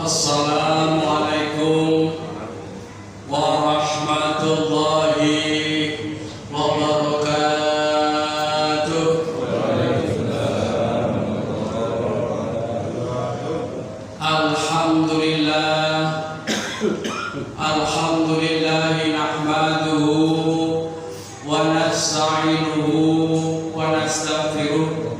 Assalamualaikum warahmatullahi wabarakatuh. Alhamdulillahi nahmaduhu wa nasta'inuhu wa nastaghfiruh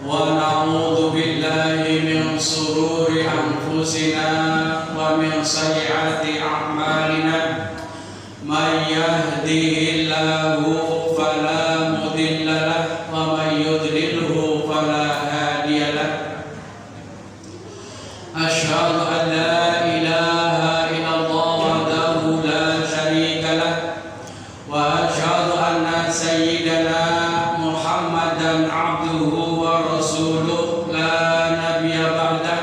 wa na'udzu billahi min shururi anfusina wa min sayyiati a'malina. Man yahdihillahu fala mudilla lahu wa man yudlilhu fala hadiya lahu. Asyhadu an la ilaha illallah wahdahu la syarika lahu wa asyhadu anna sayyidana Muhammadan abduhu wa rasuluh la nabiyya ba'dah.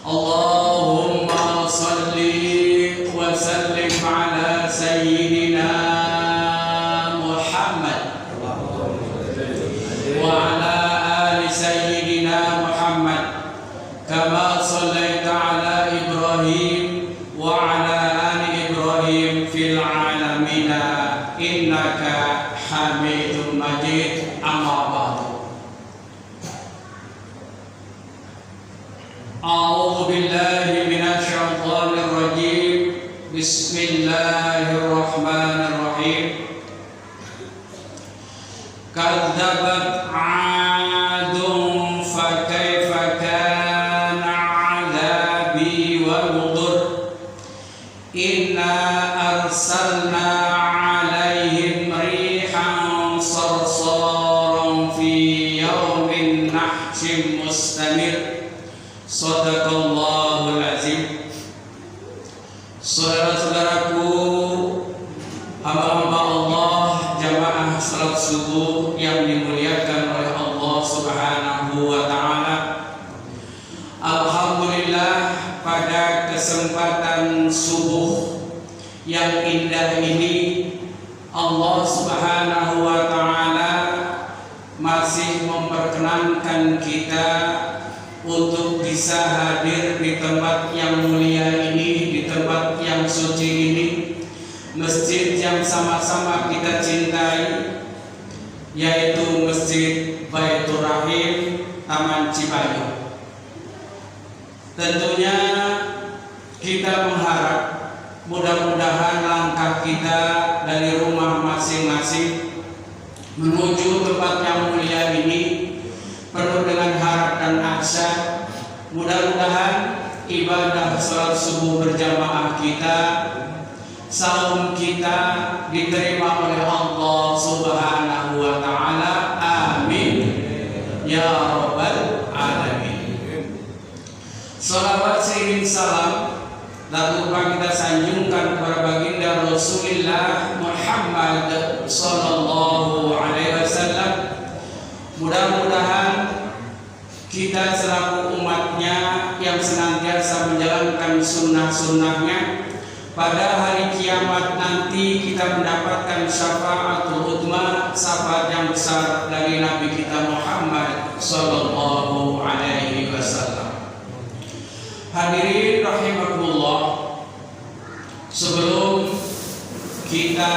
Allahumma salli wa sallim ala sayyidina Muhammad wa ala ali sayyidina Muhammad kama sallaita ala Ibrahim wa ala ali Ibrahim fil alamin innaka Hamidum Majid. Amma ba'du. A'udzu billahi minasy syaithanir rajim. Bismillahirrahmanirrahim. Kadzabat 'adun fa kaifa kana 'adzabi wa nudhur. Inna arsalna 'alaihim rihan sarsaran fi yaumin nahsin mustamir. Shadaqallahul azim. Saudara-saudaraku, hamba-hamba Allah, jamaah salat subuh yang dimuliakan oleh Allah Subhanahu wa taala. Alhamdulillah, pada kesempatan subuh yang indah ini Allah Subhanahu wa taala masih memperkenankan kita untuk bisa hadir di tempat yang mulia ini, di tempat yang suci ini, masjid yang sama-sama kita cintai, yaitu Masjid Baitur Rahim Taman Cipayu. Tentunya kita mengharap mudah-mudahan langkah kita dari rumah masing-masing menuju tempat yang mulia ini penuh dengan harap dan asa. Mudah-mudahan ibadah salat subuh berjamaah kita, saum kita diterima oleh Allah Subhanahu wa taala. Amin ya rabbal alamin. Salawat seiring salam tak lupa kita sanjungkan kepada baginda Rasulullah Muhammad sallallahu alaihi wasallam. Mudah-mudahan kita selaku umatnya yang senantiasa menjalankan sunnah-sunnahnya, pada hari kiamat nanti kita mendapatkan syafaatul uzma, syafaat yang besar dari Nabi kita Muhammad sallallahu alaihi wasallam. Hadirin rahimakumullah, sebelum kita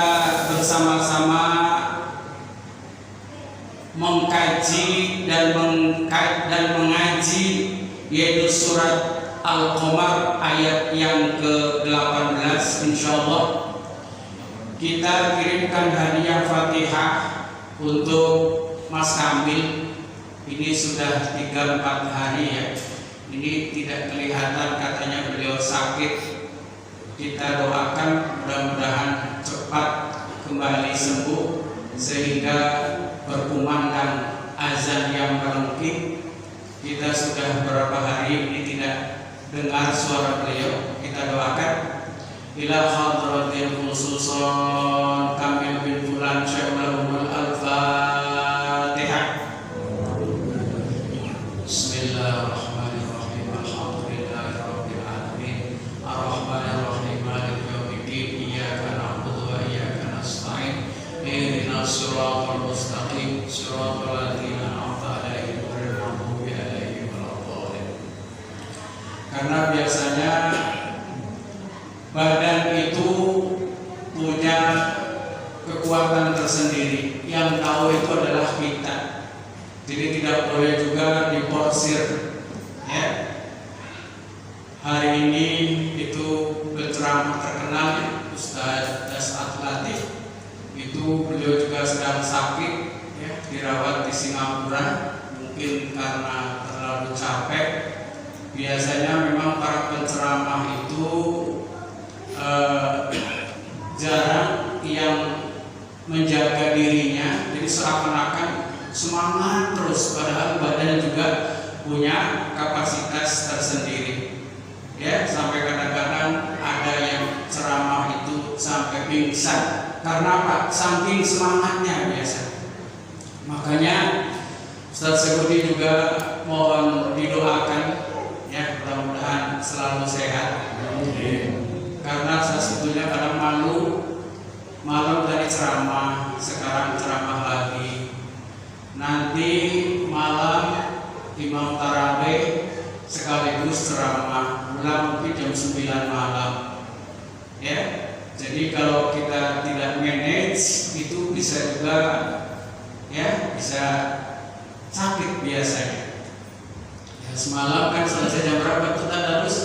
bersama-sama mengkaji dan mengaji yaitu surat Al-Qamar ayat yang ke-18, insyaallah kita kirimkan hadiah Fatihah untuk Mas Kamil. Ini sudah 3-4 hari ya, ini tidak kelihatan, katanya beliau sakit. Kita doakan mudah-mudahan cepat kembali sembuh sehingga berkumandang azan yang melengking. Kita sudah beberapa hari ini tidak dengar suara beliau. Kita doakan ila hadratil khususon Kamil bin Fulan syaikhul al-Fatihah. Bismillahirrahmanirrahim. Alhamdulillahirabbil alamin. Arrahmanirrahim. Maliki yaumiddin. Iyyaka na'budu wa iyyaka nasta'in. Ihdinas siratal mustaqim. Siratal ladzina an'amta 'alaihim ghairil maghdubi 'alaihim waladdallin. Karena biasa khutbah kita. Jadi tidak boleh juga diporsir, ya. Hari ini itu penceramah terkenal Ustaz Dasat Latif. Itu beliau juga sedang sakit, ya, dirawat di Singapura. Mungkin karena terlalu capek. Biasanya memang para penceramah itu jarang yang menjaga dirinya, jadi seakan-akan semangat terus, padahal badan juga punya kapasitas tersendiri, ya. Sampai kadang-kadang ada yang ceramah itu sampai pingsan karena apa? Saking semangatnya biasa. Makanya Ustaz Segudi juga mohon didoakan, ya, mudah-mudahan selalu sehat. Karena saya sebetulnya kadang malam tadi ceramah, sekarang ceramah lagi. Nanti malam Imam Tarawih sekaligus ceramah, pulang mungkin jam 9 malam, ya. Jadi kalau kita tidak manage itu bisa juga, ya, bisa sakit biasanya. Ya, semalam kan selesai jam berapa tuh tadarus?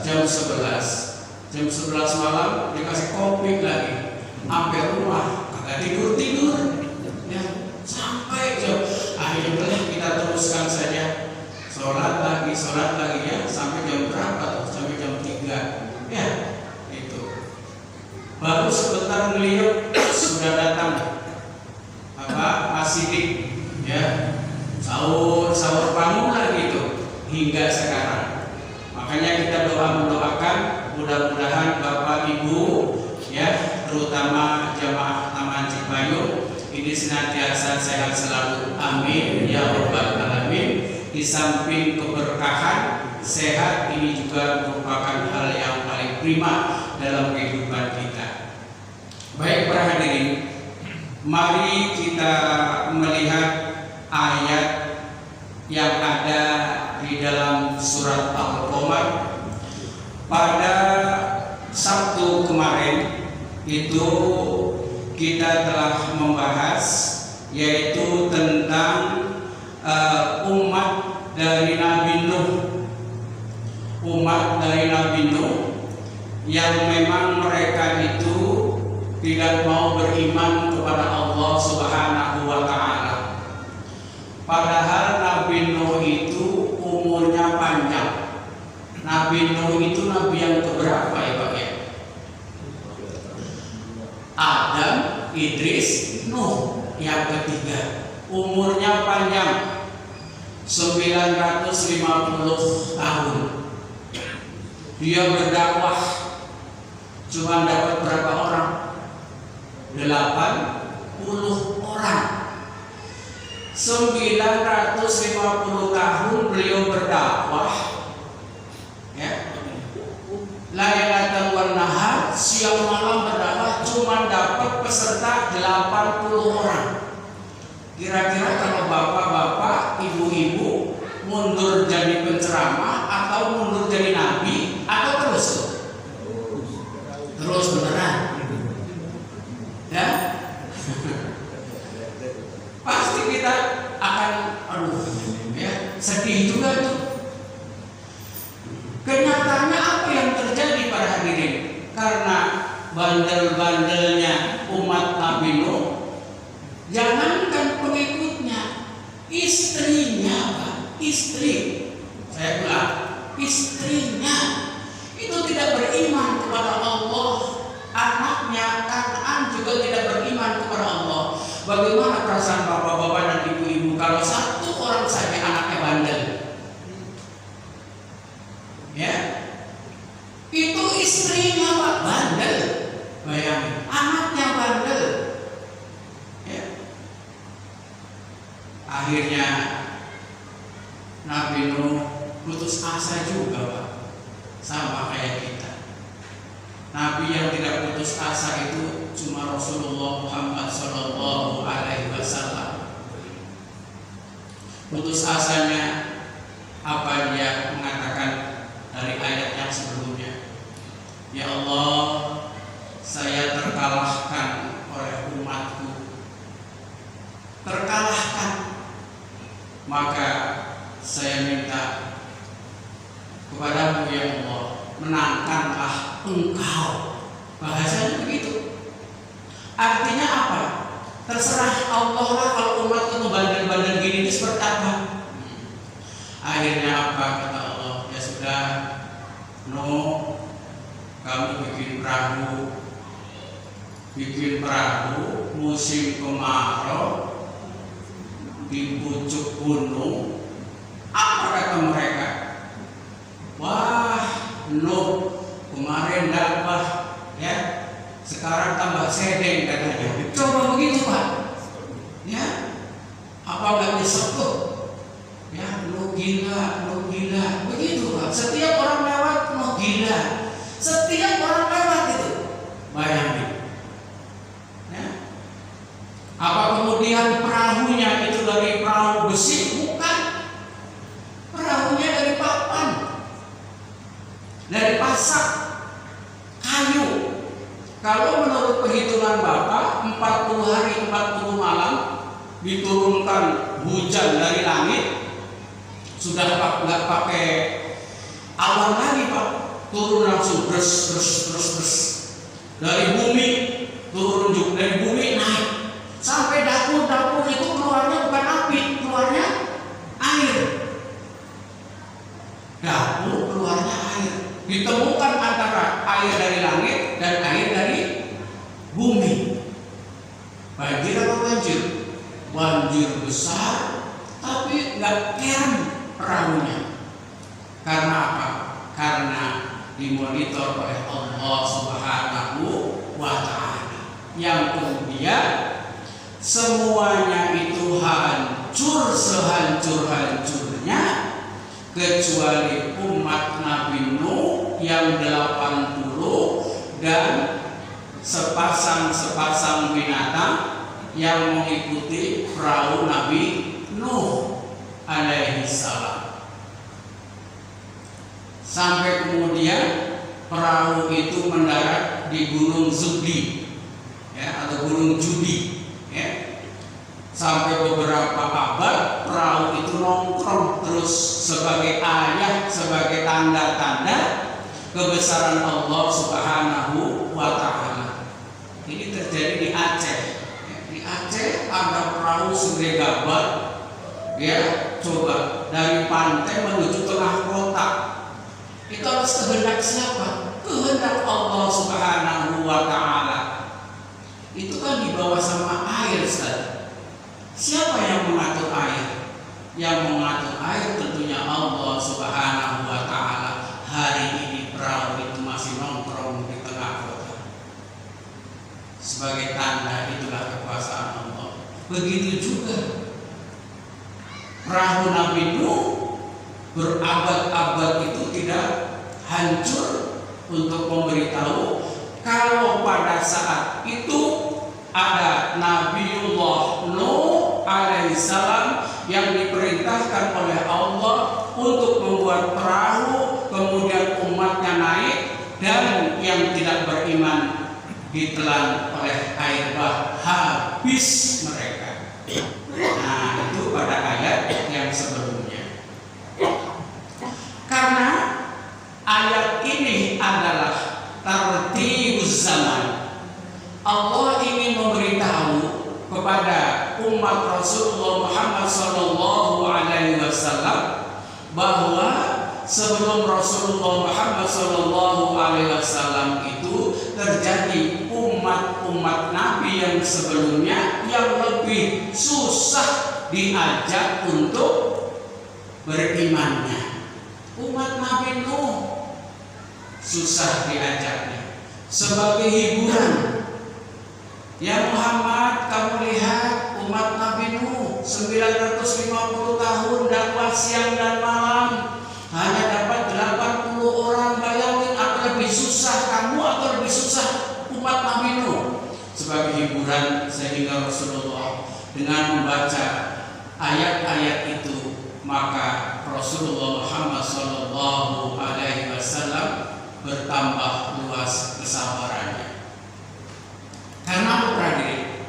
Jam 11. Jam 11 malam dikasih kopi lagi, sampai rumah kagak tidur, ya, sampai jam akhirnya kita teruskan saja, sholat lagi, ya, sampai jam berapa tuh? Sampai jam 3, ya, itu. Baru sebentar beliau sudah datang Mas Sidik, ya, sahur pamula gitu hingga sekarang. Makanya kita mendoakan mudah-mudahan Bapak Ibu, ya, terutama jamaah Taman Cipayung ini senantiasa sehat selalu. Amin ya rabbal alamin. Di samping keberkahan, sehat ini juga merupakan hal yang paling prima dalam kehidupan kita. Baik para hadirin, mari kita melihat ayat yang ada di dalam surat Al-Qamar. Pada Sabtu kemarin itu kita telah membahas, yaitu tentang umat dari Nabi Nuh. Umat dari Nabi Nuh yang memang mereka itu tidak mau beriman kepada Allah Subhanahu wa ta'ala. Padahal Nabi Nuh itu umurnya panjang. Nabi Nuh itu nabi yang keberapa ya Pak ya? Adam, Idris, Nuh yang ketiga. Umurnya panjang, 950 tahun. Dia berdakwah cuma dapat berapa orang? 80 orang. 950 tahun beliau berdakwah, ya. Lailatan wan nahar, siang malam berdakwah, cuma dapat peserta 80 orang. Kira-kira kalau bapak-bapak, ibu-ibu mundur jadi penceramah atau mundur jadi nabi atau terus beneran, ya? Pasti kita akan ya, sedih juga tuh. Kenyataannya apa yang terjadi para hadirin? Karena bandel-bandelnya umat Nabi Nuh, jangankan pengikutnya, istrinya, Pak, istri, saya bilang, istrinya itu tidak beriman kepada Allah. Anaknya Kanaan juga tidak beriman kepada Allah. Bagaimana perasaan bapak-bapak dan ibu-ibu kalau satu orang saja anaknya bandel? Ya, itu istrinya Pak bandel, bayangin, anaknya bandel. Ya. Akhirnya Nabi Nuh putus asa juga Pak, sama kayak kita. Nabi yang tidak putus asa itu cuma Rasulullah Muhammad Sallallahu Alaihi Wasallam. Putus asanya apa? Dia mengatakan dari ayat yang sebelumnya, ya Allah, saya terkalahkan oleh umatku. Terkalahkan Maka saya minta kepadamu ya Allah, menangkanlah engkau. Bahasanya begitu. Artinya apa? Terserah Allah lah kalau umat itu bandel-bandel gini ini seperti apa. Akhirnya apa kata Allah? Ya sudah, kamu bikin perahu musim kemarau di pucuk gunung. Apa kata mereka? Wah, kemarin dapat ya, sekarang tambah sedeng katanya. Coba begitu Pak, ya, apa nggak disebut? Ya, gila, begitu Pak. Setiap orang lewat, gila. Setiap orang lewat itu, bayangin. Ya. Apa kemudian perahunya itu dari perahu besi? Bukan. Perahunya dari papan, dari pasak kayu. Kalau menurut perhitungan Bapak, 40 hari 40 malam diturunkan hujan dari langit, sudah nggak pakai awan lagi Pak, turun langsung terus dari bumi, turun juga dari bumi naik sampai dapur itu keluarnya bukan api, keluarnya air. Dapur keluarnya air, ditemukan antara air dari langit dan air dari bumi. Banjir apa banjir? Banjir besar, tapi nggak keren perahunya. Karena apa? Karena dimonitor oleh Allah Subhanahu wa Ta'ala, yang kemudian semuanya itu hancur sehancur-hancurnya kecuali umat Nabi Nuh yang 80 dan sepasang binatang yang mengikuti perahu Nabi Nuh alaihi salam. Sampai kemudian perahu itu mendarat di Gunung Zubdi, ya, atau Gunung Judi, ya. Sampai beberapa abad perahu itu nongkrong terus sebagai ayat, sebagai tanda-tanda kebesaran Allah Subhanahu wa Ta'ala. Ini terjadi di Aceh. Di Aceh ada perahu segede gabar, ya, coba dari pantai menuju tengah kota. Itu harus kehendak siapa? Kehendak Allah Subhanahu wa Ta'ala. Itu kan dibawa sama air, Ustaz. Siapa yang mengatur air? Yang mengatur air tentunya Allah Subhanahu wa Ta'ala. Hari ini perahu itu masih nongkrong di tengah kota. Sebagai tanda itulah kekuasaan Allah. Begitu juga perahu Nabi Nuh berabad-abad itu tidak hancur untuk memberitahu kalau pada saat itu ada Nabiullah Nuh alaihissalam yang diperintahkan oleh Allah untuk membuat perahu, kemudian umatnya naik dan yang tidak beriman ditelan oleh air bah, habis mereka. Nah, itu pada ayat yang sebelumnya. Karena ayat ini adalah tartibuz zaman. Allah ingin memberitahu kepada umat Rasulullah Muhammad SAW bahwa sebelum Rasulullah Muhammad SAW itu terjadi umat-umat Nabi yang sebelumnya yang lebih susah diajak untuk berimannya. Umat Nabi Nuh susah diajaknya sebagai hiburan. Ya Muhammad, kamu lihat umat Nabi Nuh 950 tahun dakwah siang dan malam hanya dapat 80 orang. Bayangin, apa lebih susah kamu atau lebih susah umat Nabi Nuh? Sebagai hiburan, sehingga Rasulullah dengan membaca ayat-ayat itu, maka Rasulullah Muhammad SAW bertambah luas kesabarannya. Karena apa, prajurit?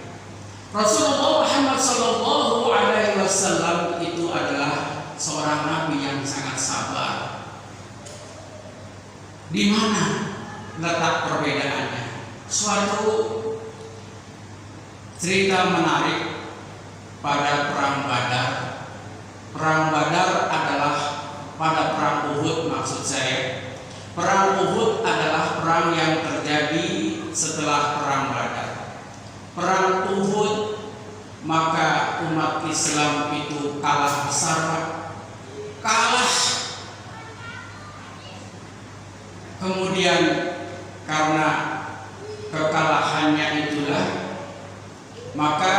Rasulullah Muhammad SAW itu adalah Di mana letak perbedaannya? Suatu cerita menarik pada perang Badar. Perang Badar adalah pada perang Uhud, maksud saya. Perang Uhud adalah perang yang terjadi setelah perang Badar. Perang Uhud, maka umat Islam itu kalah besar, kalah. Kemudian karena kekalahannya itulah, maka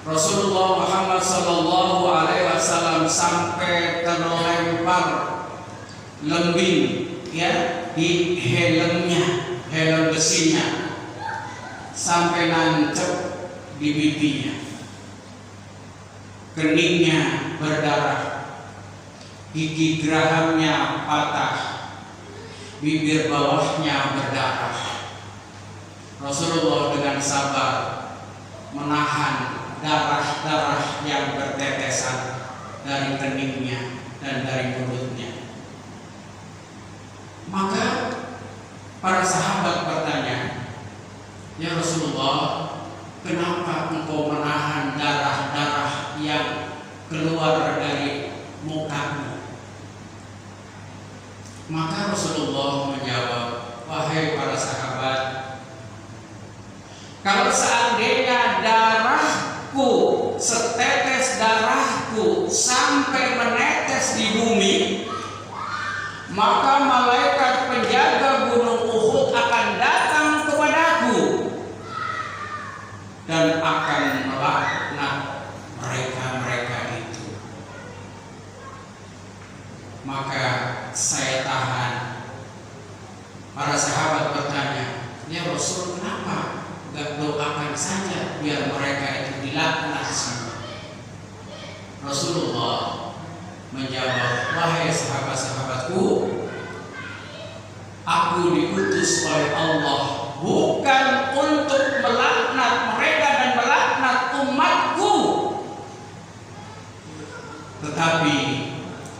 Rasulullah Muhammad SAW sampai terlempar lembing, ya, di helmnya, helm besinya, sampai nancep di pipinya, keningnya berdarah, gigi gerahamnya patah, bibir bawahnya berdarah. Rasulullah dengan sabar menahan darah-darah yang bertetesan dari keningnya dan dari mulutnya. Maka para sahabat bertanya, "Ya Rasulullah, kenapa engkau menahan darah-darah yang keluar dari mukamu?" Maka Rasulullah menjawab, "Wahai para sahabat, kalau seandainya darahku, setetes darahku sampai menetes di bumi, maka malaikat penjaga gunung Uhud akan datang kepadaku dan akan melaknat mereka itu. Maka saya tahan." Para sahabat bertanya, "Ya Rasul, kenapa gak doakan saja biar mereka itu dilaknat semua?" Rasulullah menjawab, "Wahai sahabat-sahabatku, aku diutus oleh Allah bukan untuk melaknat mereka dan melaknat umatku, tetapi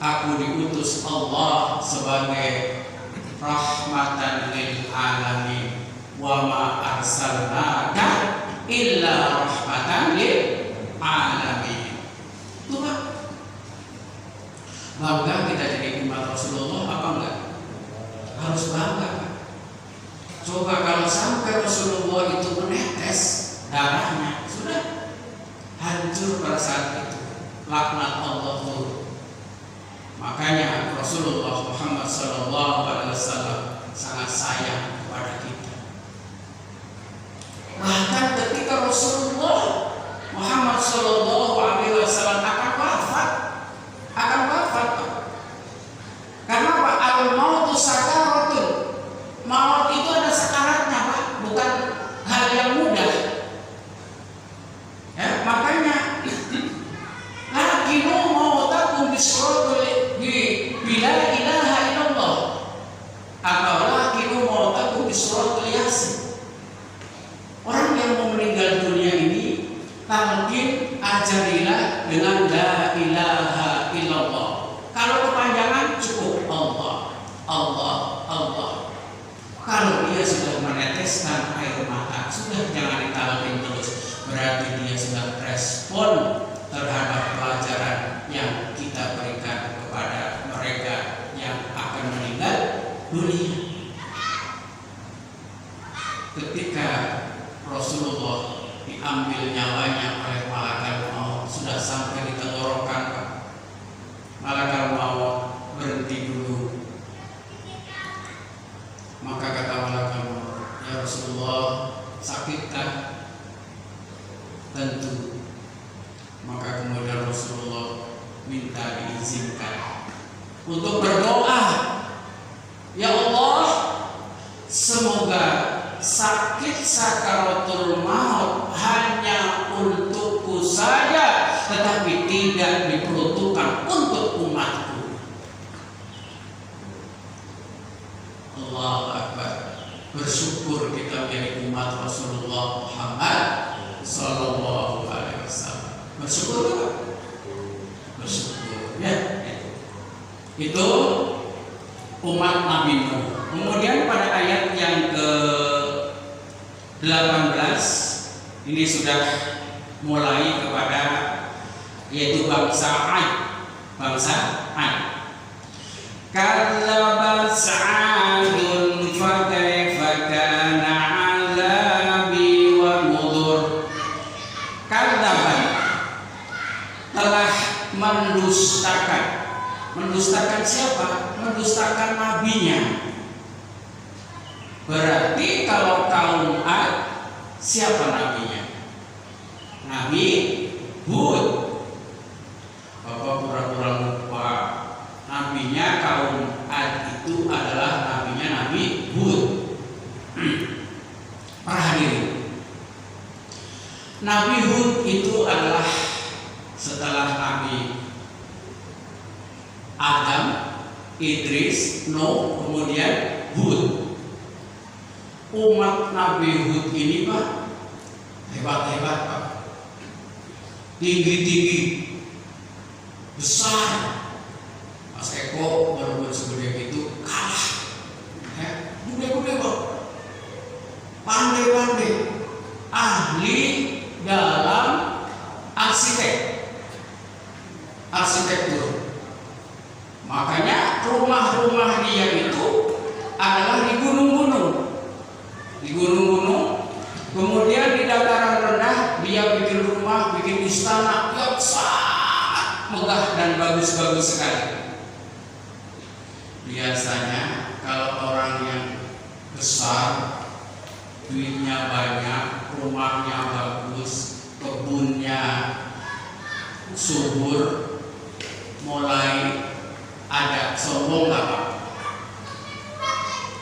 aku diutus Allah sebagai rahmatan lil alamin. Wa ma arsalnaka illa rahmatan lil alamin." Itu Pak. Bangga kita jadi umat Rasulullah apa enggak? Harus bangga, Pak. Coba kalau sampai Rasulullah itu menetes darahnya, sudah hancur pada saat itu, laknat Allah turun. Makanya Rasulullah Muhammad SAW sangat sayang kepada kita. Bahkan ketika Rasulullah Muhammad SAW akan wafat, karena Pak, al-mautu sakaratun, maut itu ada sakaratnya, Pak, bukan hal yang mudah. Ya, makanya lakinu mautakum bisratul bila ilaha illallah, atau lakinu mautakum bisratul yasin. Orang yang mau meninggal dunia ini talqin ajarilah dengan la ilaha illallah. Kalau kepanjangan cukup Allah, Allah, Allah. Kalau dia sudah meneteskan air mata, sudah jangan ditalqin terus. Berarti dia sudah respon terhadap pelajaran yang kita berikan kepada mereka yang akan meninggal dunia. Ketika Rasulullah diambil nyawanya oleh malaikat maut, sudah sampai di tenggorokan, Pak. Malaikat maut berhenti dulu. Maka kata malaikat maut, "Ya Rasulullah, sakitkah?" Tentu. Maka kemudian Rasulullah minta diizinkan untuk berdoa, "Ya Allah, semoga sakit sakaratul maut hanya untukku saja, tetapi tidak diperuntukkan untuk umatku." Allahu Akbar. Bersyukur kita menjadi umat Rasulullah Muhammad Sallallahu Alaihi Wasallam. Bersyukur Pak. Bersyukur, ya. Itu umat Nabi Nuh. Kemudian pada ayat yang ke-18 ini sudah mulai kepada yaitu bangsa Ad. Kadzdzaba 'adun fa kaifa kana 'adzabi wa nuzur. Kadzdzaba telah mendustakan. Mendustakan siapa? Mendustakan nabinya. Berarti kalau kaum Ad, siapa nabinya? Nabi Hud. Bapak pura-pura lupa. Nabinya kaum Ad itu adalah nabinya Nabi Hud. Para hadirin, Nabi Hud itu adalah setelah Nabi Adam, Idris, Nuh, kemudian Hud. Umat Nabi Hud ini Pak hebat-hebat Pak, tinggi-tinggi, besar. Mas Eko baru segede itu kalah, gede-gede Pak, pandai-pandai, ahli dalam arsitektur. Makanya rumah-rumah dia itu adalah di gunung-gunung. Kemudian di dataran rendah dia bikin rumah, bikin istana yang sangat megah dan bagus-bagus sekali. Biasanya kalau orang yang besar, duitnya banyak, rumahnya bagus, kebunnya subur, mulai ada sombong nggak Pak?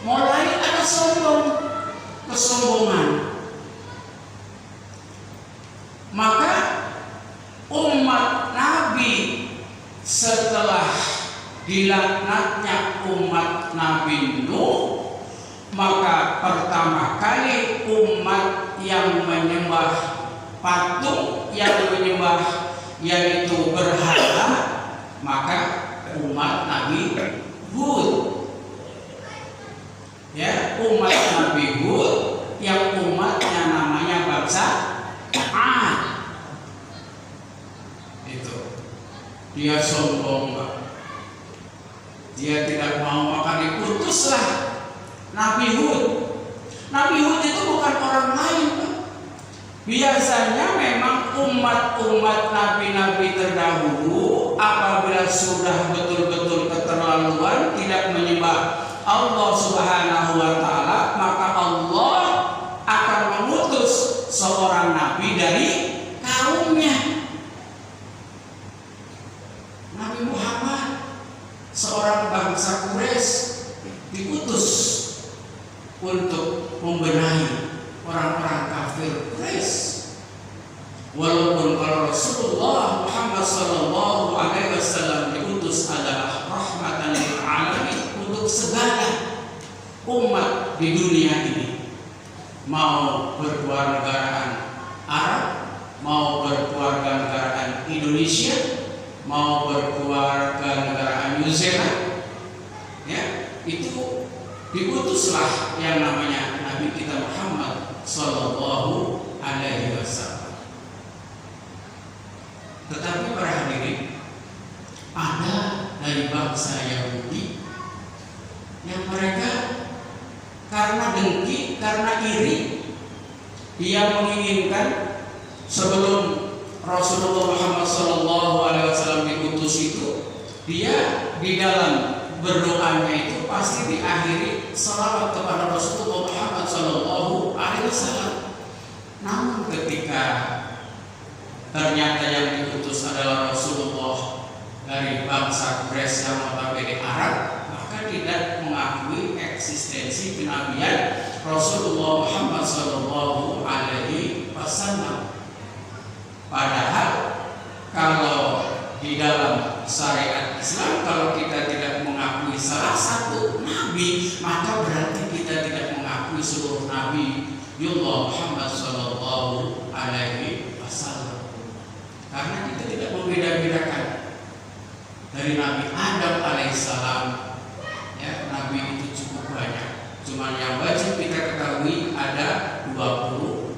Mulai ada kesombongan. Maka umat Nabi setelah dilaknatnya umat Nabi Nuh, maka pertama kali umat yang menyembah patung, yang menyembah yaitu berhala, maka umat Nabi Hud. Ya, umat Nabi Hud yang umatnya namanya bangsa Ad. Itu dia sombong Pak. Dia tidak mau, maka diputuslah Nabi Hud. Nabi Hud itu bukan orang lain Pak. Biasanya memang umat-umat nabi-nabi terdahulu apabila sudah betul-betul keterlaluan tidak menyembah Allah Subhanahu wa Ta'ala, maka Allah akan mengutus seorang nabi dari kaumnya. Nabi Muhammad, seorang bangsa Quraisy, diutus untuk membenahi orang-orang kafir Quraisy. Walaupun kalau Rasulullah Muhammad sallallahu alaihi wasallam diutus adalah rahmatan lil alamin untuk segala umat di dunia ini, mau berkewarganegaraan Arab, mau berkewarganegaraan Indonesia, mau berkewarganegaraan New Zealand, ya, itu diutuslah yang namanya Nabi kita Muhammad sallallahu alaihi wasallam. Tetapi para hadirin, ada dari bangsa Yahudi yang mereka karena dengki, karena iri, dia menginginkan sebelum Rasulullah Muhammad SAW diutus itu, dia di dalam berdoanya itu pasti diakhiri salawat kepada Rasulullah Muhammad SAW. Namun ketika ternyata yang diutus adalah Rasulullah dari bangsa Quraisy yang notabene Arab, maka tidak mengakui eksistensi kenabian Rasulullah Muhammad sallallahu alaihi wasallam. Padahal kalau di dalam syariat Islam, kalau kita tidak mengakui salah satu nabi, maka berarti kita tidak mengakui seluruh nabi Allah Muhammad sallallahu alaihi wasallam. Karena kita tidak membeda-bedakan dari Nabi Adam alaihissalam, ya, nabi itu cukup banyak. Cuman yang wajib kita ketahui ada 25.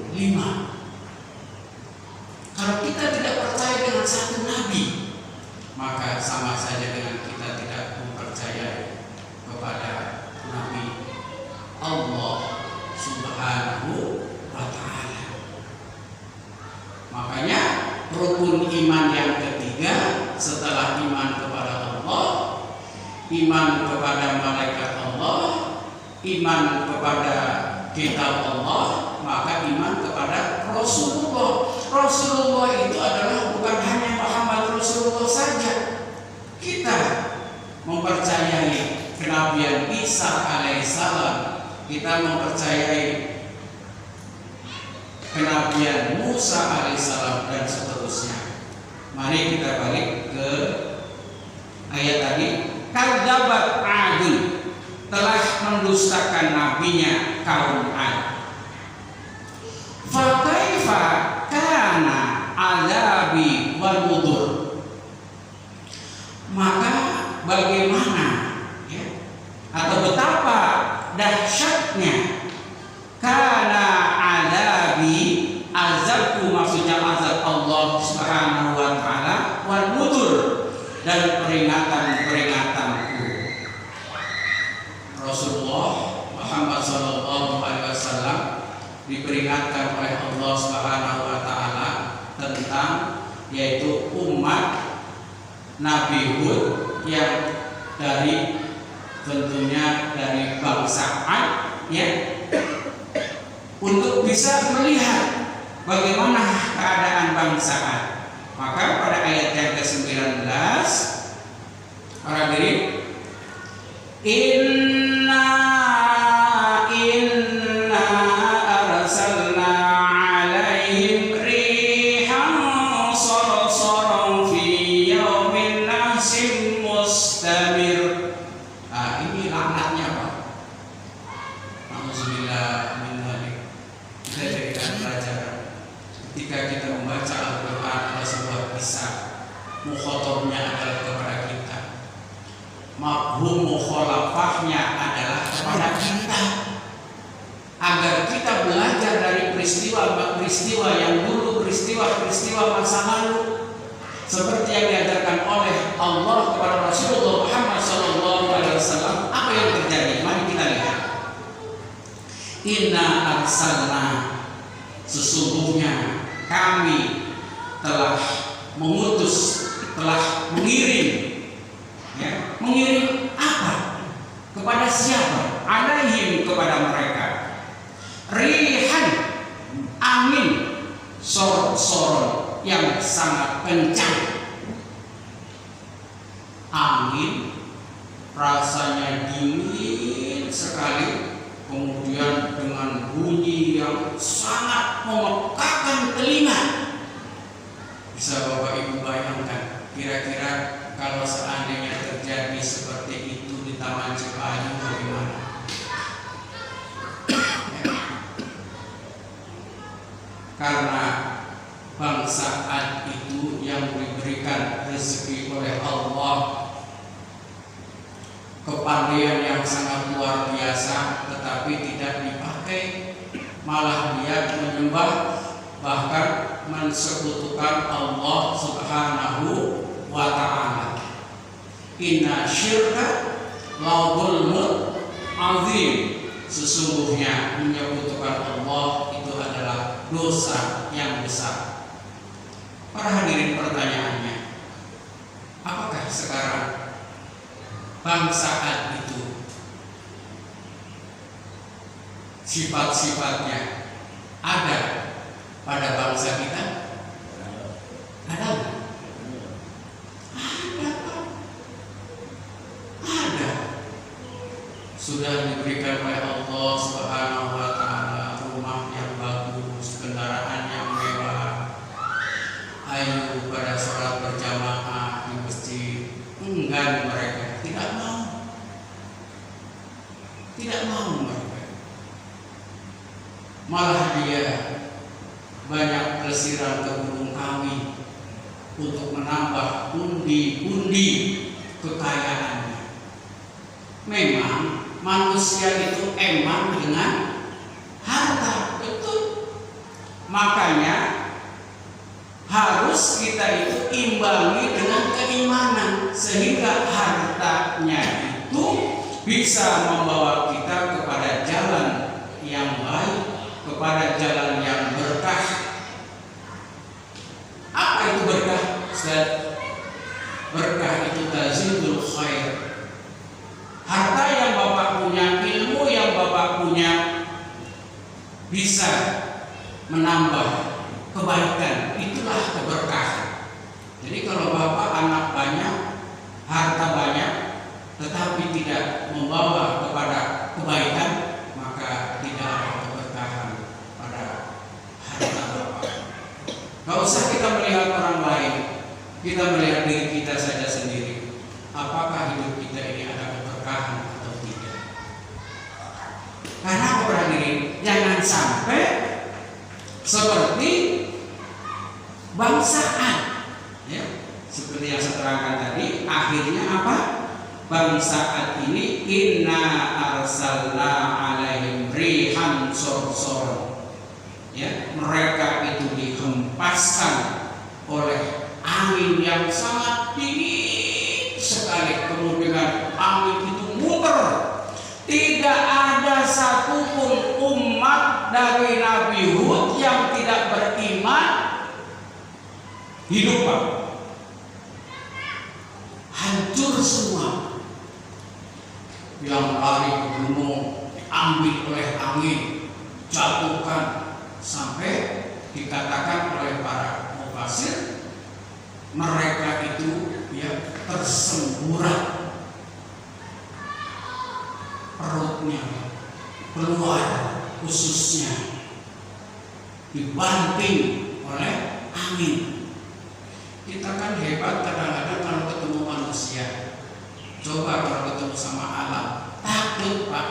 Kalau kita tidak percaya dengan satu nabi, maka sama saja dengan kita tidak mempercayai kepada Nabi Allah Subhanahu wa ta'ala. Makanya rukun iman yang ketiga setelah iman kepada Allah, iman kepada malaikat Allah, iman kepada kitab Allah, maka iman kepada Rasulullah. Rasulullah itu adalah bukan hanya Muhammad Rasulullah saja. Kita mempercayai kenabian Isa alaihissalam, kita mempercayai kenabian Musa alaihissalam dan seterusnya. Mari kita balik ke ayat tadi. Kadzabat Adun, telah mendustakan nabinya kaum Ad. Fa kaifa kana azabi wal nudzur. Maka bagaimana ya, atau betapa dahsyatnya kana azabi, azabku maksudnya azab Allah Subhanahu wa taala, wal nudzur, dan peringatan-peringatanku. Rasulullah Muhammad SAW diperingatkan oleh Allah Subhanahu wa taala tentang yaitu umat Nabi Hud yang tentunya dari bangsa Ad ya, untuk bisa melihat bagaimana keadaan bangsa Ad. Maka pada ayat yang ke-19 para diri inna arsalna alaihim rihan sarsaran fi yaumin nasim mustamir. Ini laknatnya Pak. Alhamdulillah min dzalik. Kita jadikan pelajaran ketika kita membaca Al-Quran, ada sebuah kisah, mukhatabnya adalah kepada kita, mafhum mukhalafahnya adalah kepada kita, agar kita belajar dari peristiwa yang dulu, peristiwa masa lalu, seperti yang diajarkan oleh Allah kepada Rasulullah Muhammad SAW. Apa yang terjadi? Mari kita lihat. Inna arsalna, sesungguhnya kami telah mengutus, telah mengirim ya, mengirim apa? Kepada siapa? Alaihim, kepada mereka, rihan, angin sorot-sorot yang sangat kencang. Angin rasanya dingin sekali, kemudian dengan bunyi yang sangat memekakan telinga. Bisa Bapak Ibu bayangkan, kira-kira kalau seandainya terjadi seperti itu di Taman Cipayu bagaimana? Karena bangsa Ad itu yang diberikan rezeki oleh Allah kepandaian yang sangat luar biasa, tetapi tidak dipakai, malah dia menyembah, bahkan mensekutukan Allah Subhanahu wa ta'ala. Inna syirka la dzulmun azim, sesungguhnya menyekutukan Allah itu adalah dosa yang besar. Para hadirin, pertanyaannya, apakah sekarang bangsa Ad itu sifat-sifatnya ada pada bangsa kita? Ada? Ada. Sudah diberikan oleh Allah Subhanahu wa ta'ala rumah yang bagus, kendaraan yang mewah, ayo pada sholat berjamaah di masjid. Enggan mereka, tidak mau mereka. Malah dia banyak pelesiran ke gunung Kawi untuk menambah pundi-pundi kekayaannya. Memang manusia itu emang dengan harta, betul. Makanya harus kita itu imbangi dengan keimanan sehingga hartanya itu bisa membawa kita kepada jalan yang baik, kepada jalan yang berkah. Apa itu berkah? Ustaz? Berkah itu tazidul khair. Harta yang Bapak punya, ilmu yang Bapak punya bisa menambah kebaikan, itulah keberkahan. Jadi kalau Bapak anak banyak, harta banyak, tetapi tidak membawa kepada kebaikan, maka tidak ada keberkahan pada harta Bapak. Gak usah kita melihat orang lain, kita melihat diri kita saja sendiri. Apakah hidup kita ini ada keberkahan atau tidak? Karena orang diri jangan sampai seperti bangsaan, ya, seperti yang saya terangkan tadi. Akhirnya apa? Bangsaan ini inna arsalna alaihim rihan sorsor, ya, mereka itu dihempaskan oleh angin yang sangat dingin sekali. Kemudian angin itu muter. Tidak ada satupun umat dari Nabi Hud yang tidak beriman hidup, Pak. Hancur semua. Yang lari ke gunung diambil oleh angin, jatuhkan, sampai dikatakan oleh para mufasir mereka itu ya tersemburat, perutnya keluar, khususnya dibanting oleh angin. Kita kan hebat kadang-kadang kalau ketemu manusia. Coba kalau ketemu sama alam, takut, Pak.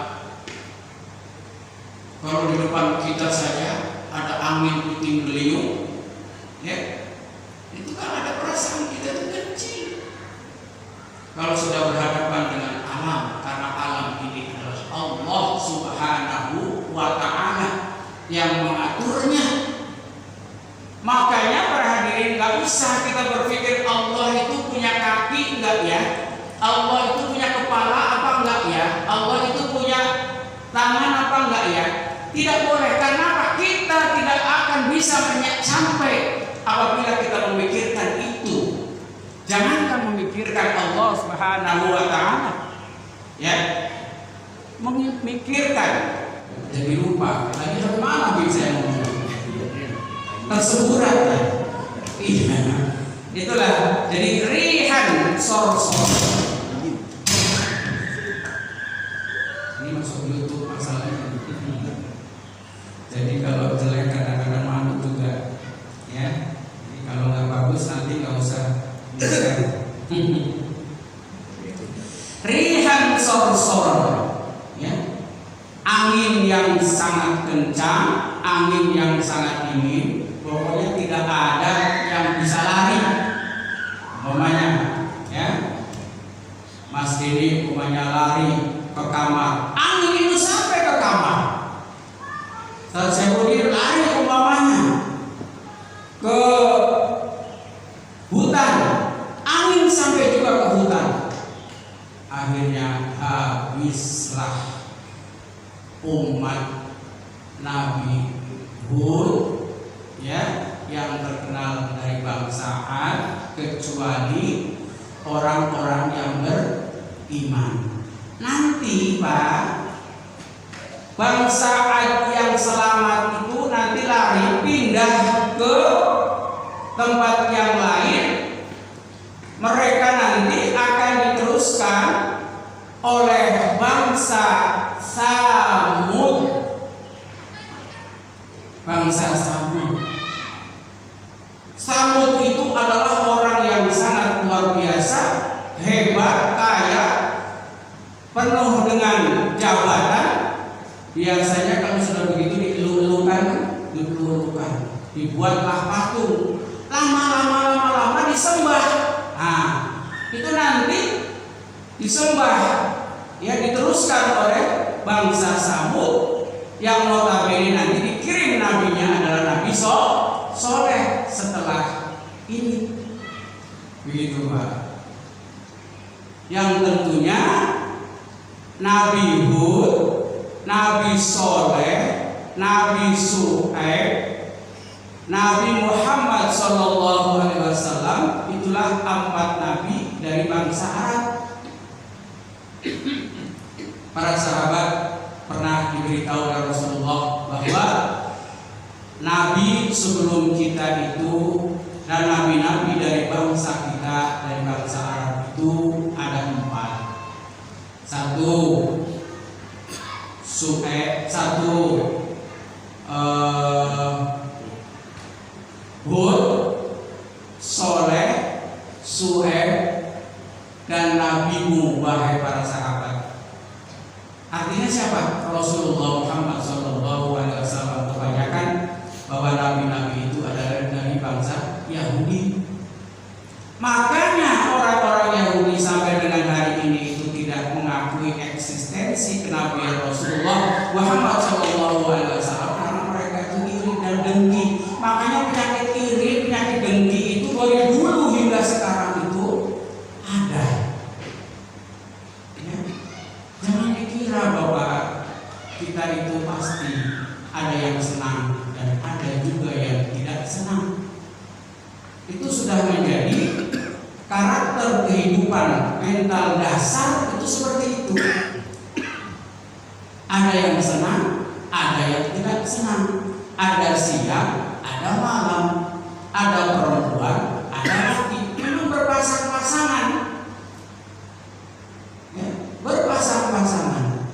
Kalau di depan kita saja ada angin puting beliung, ya, itu kan ada perasaan kita itu kecil. Kalau sudah berhadapan dengan alam, karena alam ini adalah Allah Subhanahu wa Ta'ala yang mengaturnya. Makanya para hadirin, gak usah kita berpikir Allah itu punya kaki enggak ya, Allah itu punya kepala apa enggak ya, Allah itu punya tangan apa enggak ya. Tidak boleh. Karena apa? Kita tidak akan bisa sampai apabila kita memikirkan itu. Jangankan memikirkan Allah Subhanahu wa Ta'ala, ya, memikirkan jadi lupa lagi dari mana bisa ngomong, tersemburat, ya. Iya, itulah jadi rihan sorsor. Ini masuk YouTube masalahnya. Jadi kalau jelek kadang-kadang malu juga, ya. Jadi kalau nggak bagus nanti nggak usah. Rihan sorsor, ya, angin yang sangat kencang, angin yang sangat dingin, pokoknya tidak ada yang bisa lari. Umpamanya, ya, Mas Dini umpamanya lari ke kamar, angin itu sampai ke kamar. Saya lari umpamanya ke hutan, angin sampai juga ke hutan. Akhirnya habislah umat Nabi Hud, ya, yang terkenal dari bangsa Ad, kecuali orang-orang yang beriman. Nanti, Pak, bangsa Ad yang selamat itu nanti lari pindah ke tempat yang lain. Mereka nanti akan diteruskan oleh bangsa Samud. Bangsa Samud. Samud itu adalah orang yang sangat luar biasa, hebat, kaya, penuh dengan jabatan. Biasanya kalau sudah begitu dielulukan, dibuatlah patung. Lama-lama disembah. Nah, itu nanti disembah ya diteruskan oleh bangsa Samud yang notabene nanti dikirim nabinya adalah Nabi Soleh setelah ini. Begitu Pak. Yang tentunya Nabi Hud, Nabi Soleh, Nabi Syuaib, Nabi Muhammad SAW itulah 4 nabi dari bangsa Arab. Para sahabat pernah diberitahu oleh Rasulullah bahwa nabi sebelum kita itu dan nabi-nabi dari bangsa kita, dari bangsa Arab itu ada 4. 1 Hud, Soleh, Syuaib, dan Nabi Nuh, wahai para sahabat. Artinya siapa? Rasulullah Muhammad SAW. Kebanyakan bahwa nabi-nabi itu adalah dari bangsa Yahudi. Makanya orang-orang Yahudi sampai dengan hari ini itu tidak mengakui eksistensi kenabian Rasulullah Muhammad SAW karena mereka itu iri dan dengki. Makanya penyakit iri, penyakit dengki itu dari dulu hingga sekarang itu ada. Ya. Jangan dikira bahwa kita itu pasti ada yang senang dan ada juga yang tidak senang. Itu sudah menjadi karakter kehidupan mental dasar itu seperti itu. Ada yang senang, ada yang tidak senang. Ada siang, ada malam, ada perempuan, ada laki. Memang berpasang-pasangan, ya, berpasang-pasangan.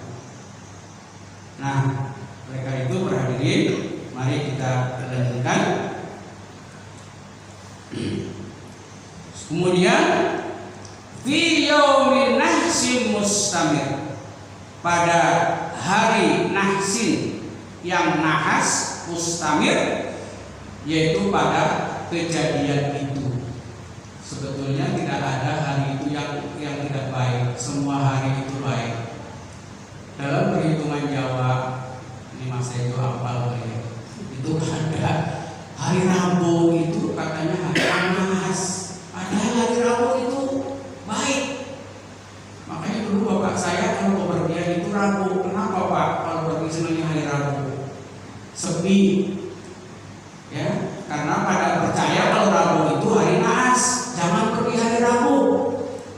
Nah, oleh karena itu berhadirin, mari kita lanjutkan. Kemudian fi yaumin nahsin mustamir, pada hari nahsin yang nahas mustamir, yaitu pada kejadian itu. Sebetulnya tidak ada hari itu yang tidak baik, semua hari itu baik. Dalam perhitungan Jawa, ini Mas Ego hafal ya, itu ada hari Rabu itu katanya hari nahas. Padahal hari Rabu itu baik. Makanya dulu bapak saya kalau bepergian itu Rabu. Kenapa Pak kalau pergi senangnya hari Rabu? Sepi. Ya, karena pada percaya kalau Rabu itu hari nahas, jangan pergi hari Rabu.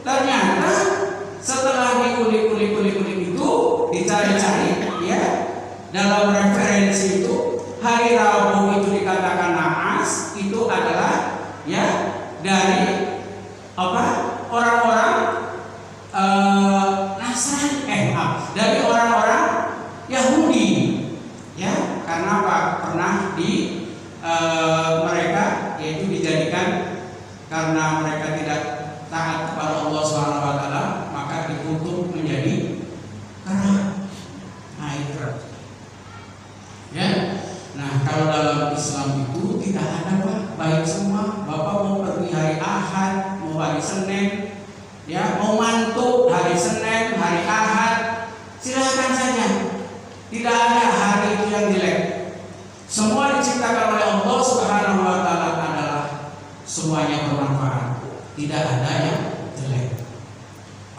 Ternyata setelah dikulik-kulik itu, dicari-cari ya, dalam referensi itu hari Rabu itu dikatakan nahas itu adalah ya dari apa? Orang-orang Nasrani, dari orang-orang Yahudi, ya, karena apa? Pernah di mereka yaitu dijadikan karena mereka tidak taat kepada Allah SWT, maka dikutuk menjadi kera. Nah itu, ya. Nah kalau dalam Islam itu tidak ada Pak, baik semua. Bapak mau pergi hari Ahad, mau hari Senin, ya, mau mantuk hari Senin, hari Ahad, silakan saja. Tidak ada hari itu yang jelek. Semua diciptakan oleh Allah Subhanahu wa Ta'ala adalah semuanya bermanfaat. Tidak ada yang jelek.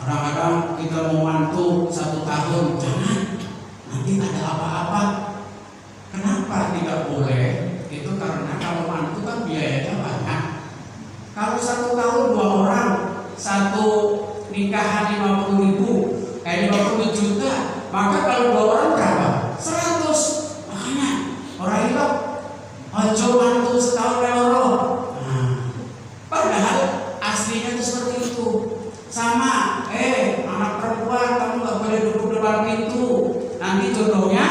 Kadang-kadang kita mau mantuk 1 tahun, jangan, nanti ada apa-apa. Kenapa tidak boleh? Itu karena kalau mantuk kan biayanya banyak. Kalau 1 tahun 2 orang, satu nikahan 50 juta, maka kalau 2 orang berapa? 100. Makanya orang itu ojo mantu setahun loro. Padahal aslinya itu seperti itu. Sama, anak perempuan kamu nggak boleh duduk depan pintu, nanti jodohnya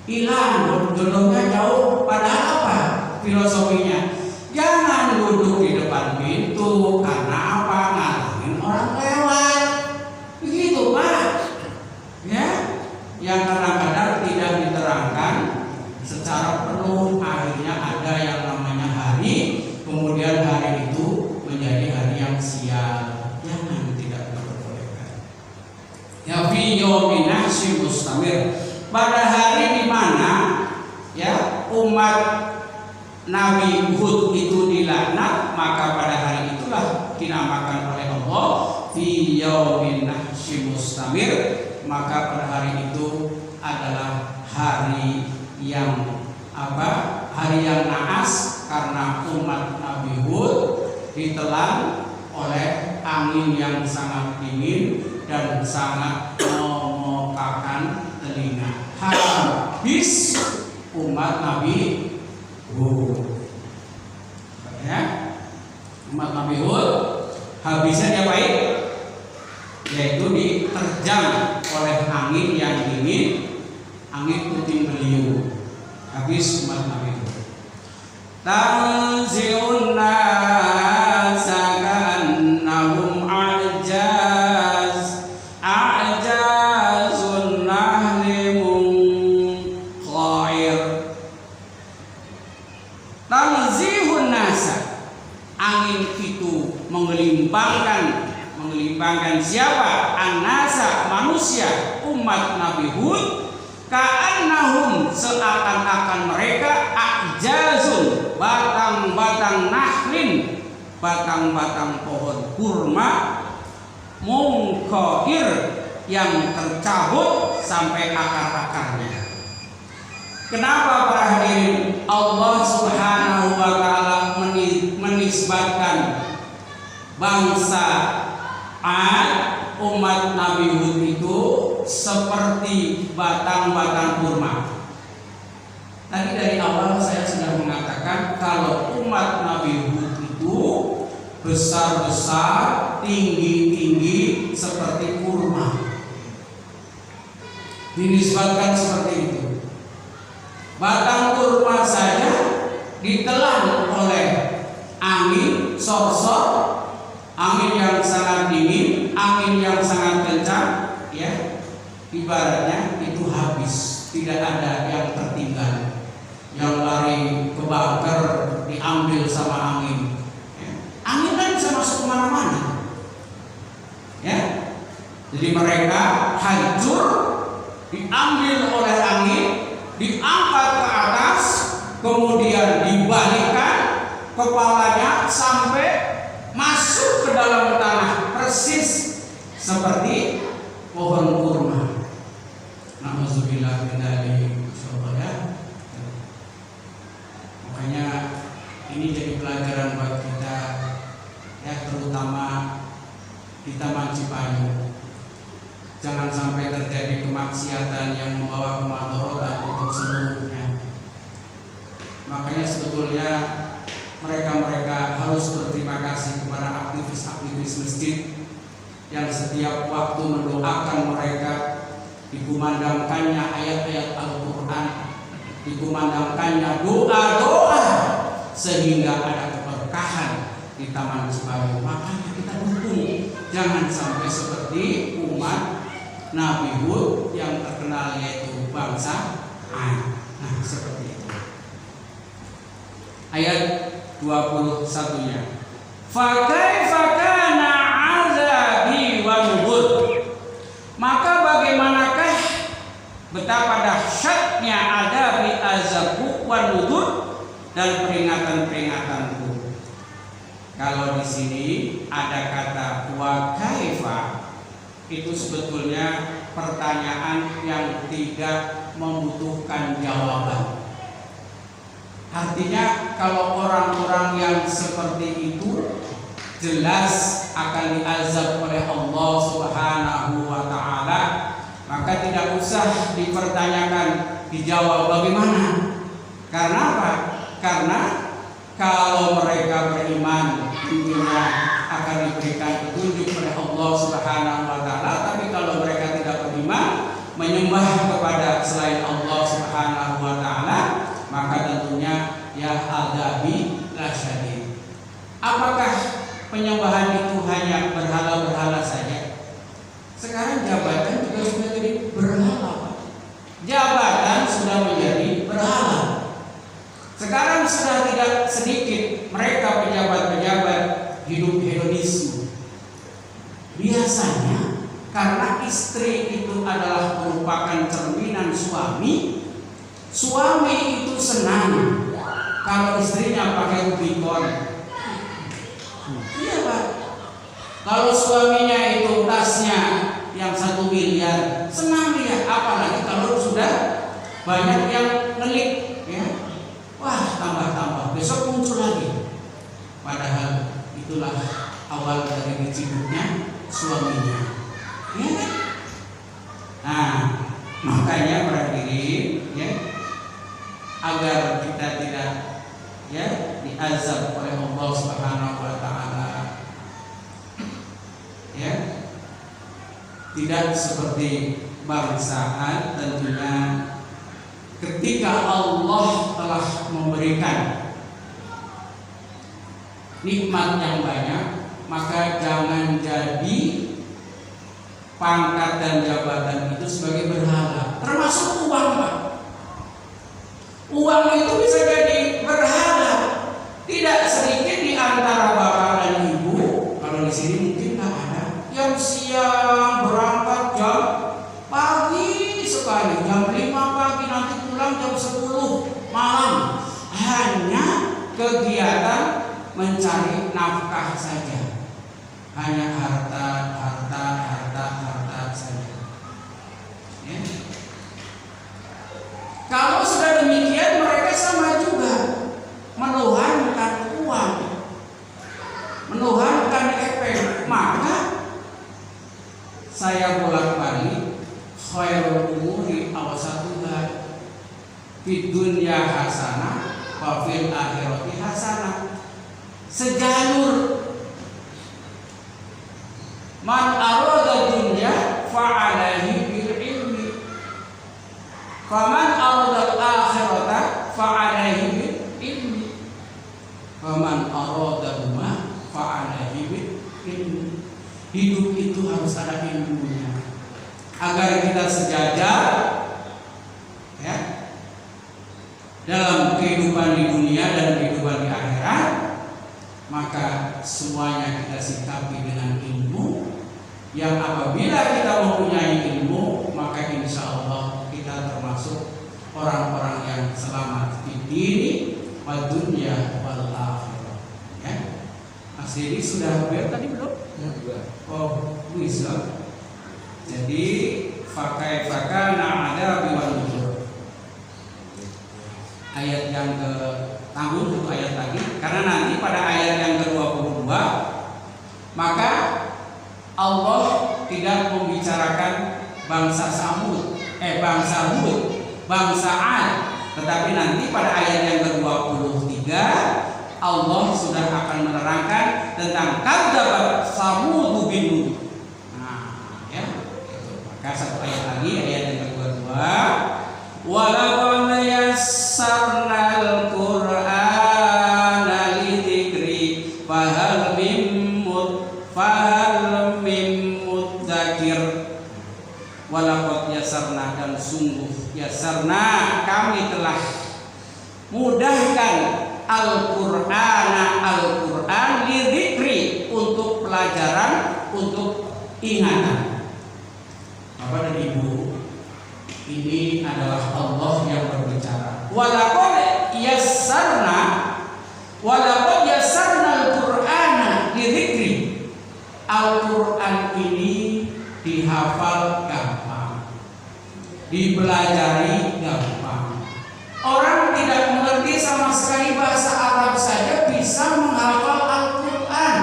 hilang, jodohnya jauh. Padahal apa filosofinya? Jangan duduk di depan pintu, karena apa? Ngalangin orang lewat. Begitu Pak. Ya, yang kadang-kadang tidak diterangkan secara penuh, akhirnya ada yang namanya hari, kemudian hari itu menjadi hari yang sial. Jangan, tidak diperbolehkan. Ya fi yaumin nahsyim mustamir, pada hari di mana ya umat Nabi Hud itu dilaknat, maka pada hari itulah dinamakan oleh Allah fi yaumin nahsyim mustamir, maka pada hari itu adalah hari yang apa? Hari yang naas, karena umat Nabi Hud ditelan oleh angin yang sangat dingin dan sangat memokakan telinga. Habis umat Nabi Hud, ya, umat Nabi Hud habisnya diapain? Yaitu diterjang oleh angin yang dingin, angin puting beliung. Habis umat Nabi Hud. Tanzi'un nasa ka'annahum a'jazun nahli munqair. Tanzihun nasa, angin itu mengelimpangkan siapa? An-nasa, manusia, umat Nabi Hud. Ka'annahum, seakan-akan mereka a'jazun, batang-batang nahlin, batang-batang pohon kurma, munqair, yang tercabut sampai akar-akarnya. Kenapa para hadirin Allah Subhanahu wa taala menisbatkan bangsa Ad, umat Nabi Hud itu seperti batang-batang kurma? Tadi dari awal saya sudah mengatakan kalau umat Nabi Hud itu besar-besar, tinggi-tinggi seperti kurma. Dinisbatkan seperti itu. Batang kurma saja ditelan oleh angin sorsor, angin yang sangat dingin, angin yang sangat kencang, ya, ibaratnya itu habis, tidak ada yang tertinggal. Yang lari ke bunker diambil sama angin, ya. Angin kan bisa masuk kemana-mana, ya. Jadi mereka hancur, diambil oleh angin, diangkat ke atas, kemudian dibalikkan kepalanya sampai masuk ke dalam tanah, persis seperti pohon kurma. Nauzubillah min dzalik. Makanya ini jadi pelajaran buat kita, ya, terutama di Taman Cipayu. Jangan sampai terjadi kemaksiatan yang membawa kemadharatan untuk seluruhnya. Makanya sebetulnya mereka harus berterima kasih kepada aktivis-aktivis masjid yang setiap waktu mendoakan mereka, dikumandangkannya ayat-ayat Al-Quran, dikumandangkannya doa-doa, sehingga ada keberkahan di Taman Cipayu. Makanya kita dukung, jangan sampai seperti umat Nabi Hud yang terkenal yaitu bangsa Ad. Nah, seperti itu. Ayat 21-nya. Fa kaifa kana 'adzabi wa nuzur. Maka bagaimanakah betapa dahsyatnya adabi azabku wa nuzur, dan peringatan-peringatanku. Kalau di sini ada kata wa kaifa, itu sebetulnya pertanyaan yang tidak membutuhkan jawaban. Artinya kalau orang-orang yang seperti itu jelas akan diazab oleh Allah Subhanahu wa taala, maka tidak usah dipertanyakan, dijawab bagaimana. Karena apa? Karena kalau mereka beriman, tentunya akan diberikan petunjuk oleh Allah Subhanahu wa taala. Tapi kalau mereka tidak beriman, menyembah kepada selain Allah Subhanahu wa taala, maka tentunya ya adabi lasyadid. Apakah penyembahan itu hanya berhala-berhala saja? Sekarang jabatan juga sudah jadi berhala. Jabatan sudah menjadi berhala. Sekarang sudah tidak sedikit mereka pejabat-pejabat hidup hedonisme. Biasanya Karena istri itu adalah merupakan cerminan suami. Suami itu senang kalau istrinya pakai Rubicon. Iya Pak. Kalau suaminya itu tasnya yang 1 miliar, senang dia. Apalagi kalau sudah banyak yang ngelik, ya. Wah, tambah-tambah. Besok muncul lagi. Padahal itulah awal dari kecibuknya suaminya. Ya kan? Nah, makanya para diri, ya, agar kita tidak, ya, diazab oleh Allah Subhanahu wa taala, ya, tidak seperti bangsaan tentunya ketika Allah telah memberikan nikmat yang banyak, maka jangan jadi pangkat dan jabatan itu sebagai berhala, termasuk uang, Pak. Uang itu bisa jadi berhala. Tidak sedikit di antara bapak dan ibu, kalau di sini mungkin nggak ada, yang siang berangkat jam pagi sekali, jam 5 pagi, nanti pulang jam 10 malam, hanya kegiatan mencari nafkah saja, hanya harta saja. Ya. Kalau sudah demikian, mereka sama juga menuhankan uang, menuhankan efek. Maka saya bolak-balik, khairul umuri awsatuha, fid dunya hasanah wa fil akhirati hasanah. Sejalur. Man arada dunya fa'alaihi bil ilmi, faman arada akhirata fa'alaihi bil ilmi, faman arada huma fa'alaihi bil ilmi. Hidup itu harus ada ilmunya agar kita sejajar, ya, dalam kehidupan di dunia dan kehidupan di akhirat. Maka semuanya kita sikapi dengan ilmu, yang apabila kita mempunyai ilmu, maka insya Allah kita termasuk orang-orang yang selamat di dini wa dunya wal akhirah. Ya. Mas Didi sudah bayar tadi belum? Oh, bisa. Jadi fakai ada biwal nujur. Ayat yang ke tanggung itu ayat tadi, karena nanti pada ayat yang ke-22 maka Allah tidak membicarakan bangsa Samud, bangsa Hud, bangsa Ad, tetapi nanti pada ayat yang ke-23 Allah sudah akan menerangkan tentang kadzabat Samud bin Nuh. Nah, ya, itu. Maka satu ayat lagi, ayat yang ke-22, walaqad yassarnal Qur'ana lidzikri fahal mim mudzakir. Walaqad yassarna, dan sungguh yassarna, kami telah mudahkan Al-Qur'an lidzikri, untuk pelajaran, untuk ingatan. Bapak dan Ibu, ini adalah Allah yang berbicara. Walaqad yassarna al-Qur'ana lidzikri. Al-Qur'an ini dihafal gampang, dipelajari gampang. Orang tidak mengerti sama sekali bahasa Arab saja bisa menghafal Al-Qur'an.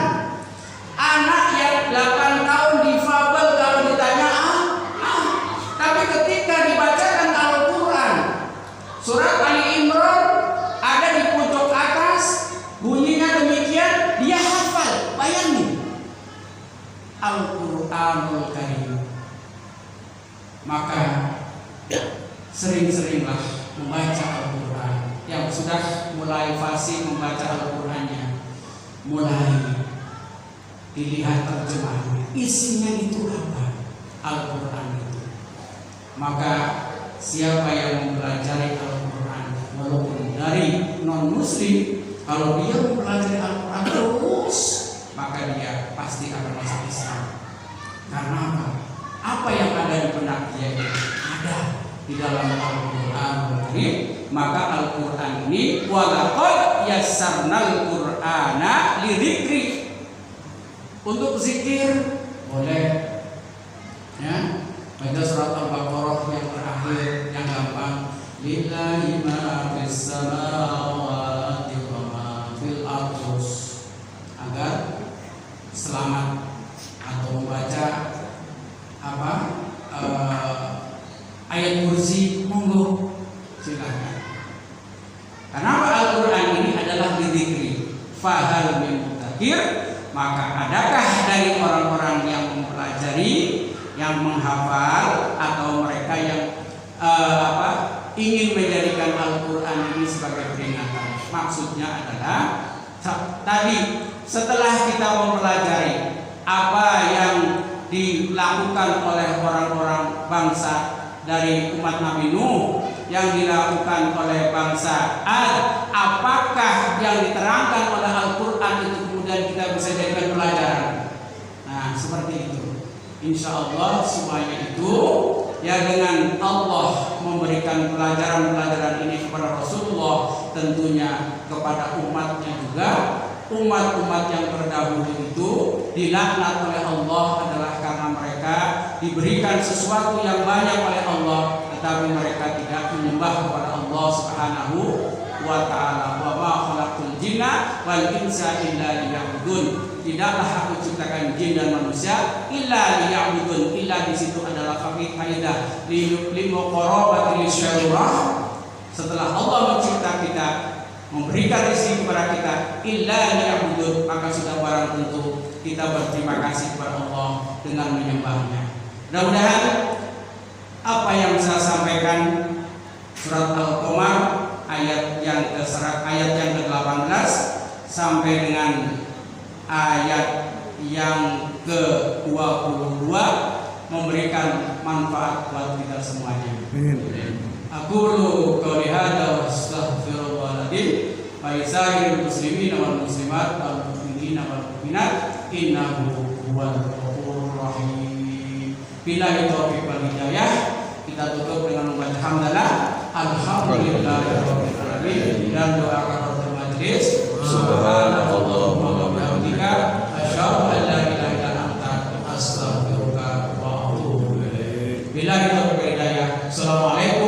Anak yang 8 tahun difabel kalau ditanya tapi ketika dibacakan Al-Qur'an surat Ali Imran ada di pojok atas, bunyinya demikian, dia hafal. Bayangin, Al-Qur'anul Karim. Maka sering-seringlah membaca Al-Qur'an. Yang sudah mulai fasih membaca Al-Qur'annya, mulai dilihat terjemahnya, isinya itu apa Al-Qur'an itu. Maka siapa yang mempelajari Al-Qur'an walaupun dari non-muslim, kalau dia mempelajari Al-Qur'an terus, maka dia pasti akan masuk Islam. Karena apa? yaitu ada di dalam Al-Qur'an. Maka Al-Qur'an ini walaqad yassarnal Qur'ana lidzikri, untuk zikir boleh ya. Baca surat Al-Baqarah yang terakhir yang gampang, lillahi ma fis samawati wa ma fil ardh, agar selamat, atau membaca apa ayat kursi, monggo silakan. Karena Al-Qur'an ini adalah lidzikri, fahal min mudzakir, maka adakah dari orang-orang yang mempelajari, yang menghafal, atau mereka yang ingin menjadikan Al-Qur'an ini sebagai peringatan. Maksudnya adalah tadi setelah kita mempelajari apa yang dilakukan oleh orang-orang bangsa dari umat Nabi Nuh, yang dilakukan oleh bangsa Ad, apakah yang diterangkan oleh Al-Qur'an itu kemudian kita bisa jadikan pelajaran? Nah, seperti itu. Insya Allah semuanya itu ya, dengan Allah memberikan pelajaran-pelajaran ini kepada Rasulullah, tentunya kepada umatnya juga. Umat-umat yang terdahulu itu dilaknat oleh Allah adalah karena mereka diberikan sesuatu yang banyak oleh Allah, tetapi mereka tidak menyembah kepada Allah Subhanahu wa ta'ala. Wa ma khalaqtul jinna wal insa illa liya'budun. Tidaklah aku ciptakan jin dan manusia illa liya'budun. Illa di situ adalah kaidah limuqarabatil syarurah. Setelah Allah mencipta kita, memberikan rezeki kepada kita, illa liya'budun, maka sudah barang tentu kita berterima kasih kepada Allah dengan menyembahnya. Mudah-mudahan apa yang saya sampaikan surat Al-Qamar ayat yang ke-18 sampai dengan ayat yang ke-22 memberikan manfaat buat kita semuanya. Aqulu qouli hadza wa astaghfirullahaladzim wa lisairil muslimin wal muslimat wal mu'minina wal mu'minat innahu huwal ghafurur rahim. Billahi taufiq wal hidayah. Kita tutup dengan membaca hamdalah alhamdulillahirabbil alamin dan doa kafaratul majelis. Subhanallahumma wa bihamdika asyhadu an la ilaha illa anta astaghfiruka wa atubu ilaik. Billahi taufiq wal hidayah. Assalamualaikum